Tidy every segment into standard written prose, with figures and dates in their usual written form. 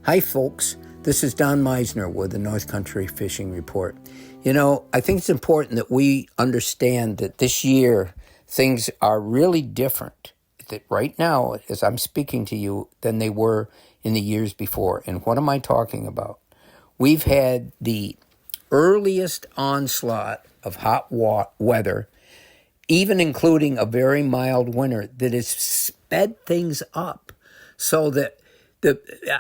Hi, folks. This is Don Meissner with the North Country Fishing Report. You know, I think it's important that we understand that this year things are really different. That right now, as I'm speaking to you, than they were in the years before. And what am I talking about? We've had the earliest onslaught of hot weather, even including a very mild winter, that has sped things up so that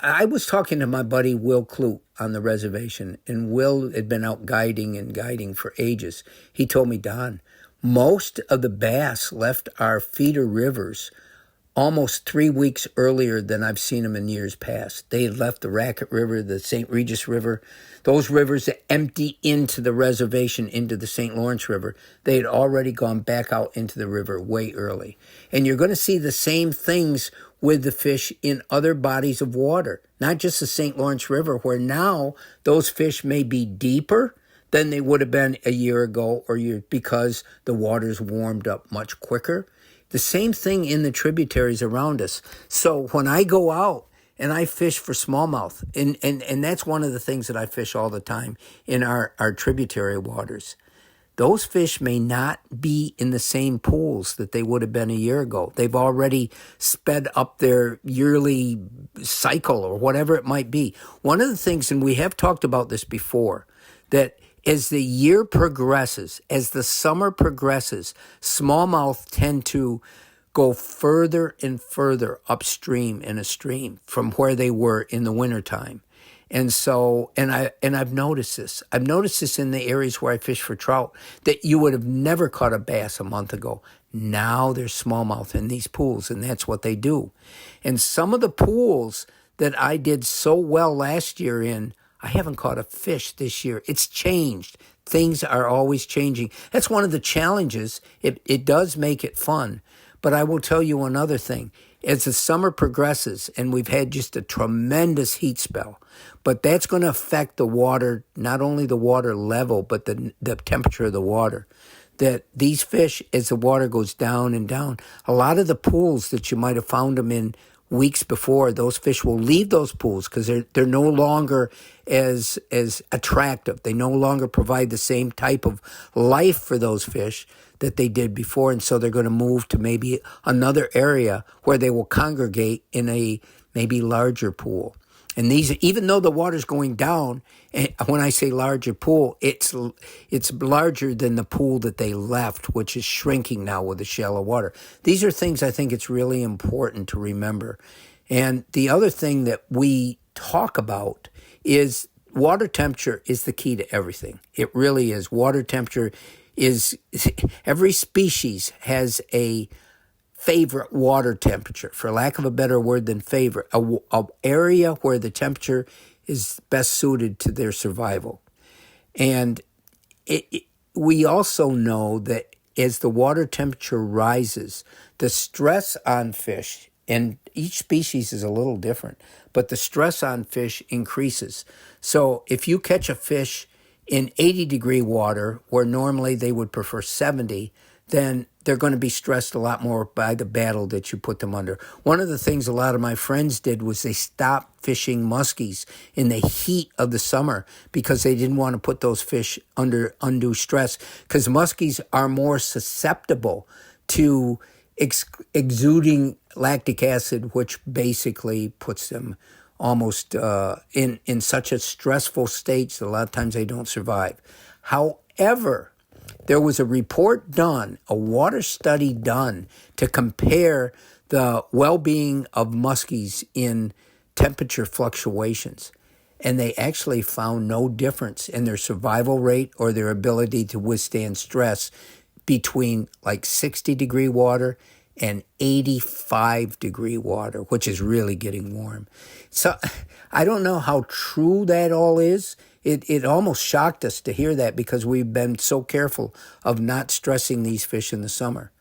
I was talking to my buddy Will Clute on the reservation, and Will had been out guiding for ages. He told me, Don, most of the bass left our feeder rivers almost 3 weeks earlier than I've seen them in years past. They had left the Racket River, the St. Regis River, those rivers that empty into the reservation, into the St. Lawrence River. They had already gone back out into the river way early. And you're going to see the same things with the fish in other bodies of water, not just the St. Lawrence River, where now those fish may be deeper than they would have been a year ago because the water's warmed up much quicker. The same thing in the tributaries around us. So when I go out and I fish for smallmouth, and that's one of the things that I fish all the time in our tributary waters, those fish may not be in the same pools that they would have been a year ago. They've already sped up their yearly cycle or whatever it might be. One of the things, and we have talked about this before, that as the year progresses, as the summer progresses, smallmouth tend to go further and further upstream in a stream from where they were in the wintertime. And so, I've noticed this. I've noticed this in the areas where I fish for trout, that you would have never caught a bass a month ago. Now there's smallmouth in these pools, and that's what they do. And some of the pools that I did so well last year in, I haven't caught a fish this year. It's changed. Things are always changing. That's one of the challenges. It does make it fun. But I will tell you another thing. As the summer progresses, and we've had just a tremendous heat spell, but that's going to affect the water, not only the water level, but the temperature of the water. That these fish, as the water goes down and down, a lot of the pools that you might have found them in weeks before, those fish will leave those pools because they're no longer as attractive. They no longer provide the same type of life for those fish that they did before, and so they're going to move to maybe another area where they will congregate in a maybe larger pool. And these, even though the water's going down, and when I say larger pool, it's larger than the pool that they left, which is shrinking now with the shallow water. These are things I think it's really important to remember. And the other thing that we talk about is water temperature is the key to everything. It really is. Water temperature is, every species has a favorite water temperature, for lack of a better word than favorite, a area where the temperature is best suited to their survival. And we also know that as the water temperature rises, the stress on fish, and each species is a little different, but the stress on fish increases. So if you catch a fish in 80-degree water, where normally they would prefer 70, then they're going to be stressed a lot more by the battle that you put them under. One of the things a lot of my friends did was they stopped fishing muskies in the heat of the summer because they didn't want to put those fish under undue stress, because muskies are more susceptible to exuding lactic acid, which basically puts them almost in such a stressful state that a lot of times they don't survive. However, there was a report done, a water study done, to compare the well-being of muskies in temperature fluctuations. And they actually found no difference in their survival rate or their ability to withstand stress between like 60-degree water and 85-degree water, which is really getting warm. So I don't know how true that all is. It almost shocked us to hear that, because we've been so careful of not stressing these fish in the summer.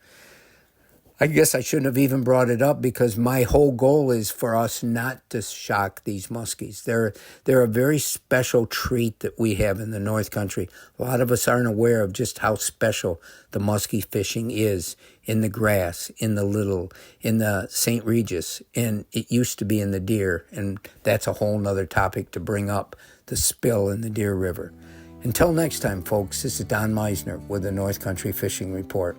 I guess I shouldn't have even brought it up because my whole goal is for us not to shock these muskies. They're a very special treat that we have in the North Country. A lot of us aren't aware of just how special the muskie fishing is in the grass, in the Little, in the St. Regis, and it used to be in the Deer, and that's a whole nother topic to bring up, the spill in the Deer River. Until next time, folks, this is Don Meissner with the North Country Fishing Report.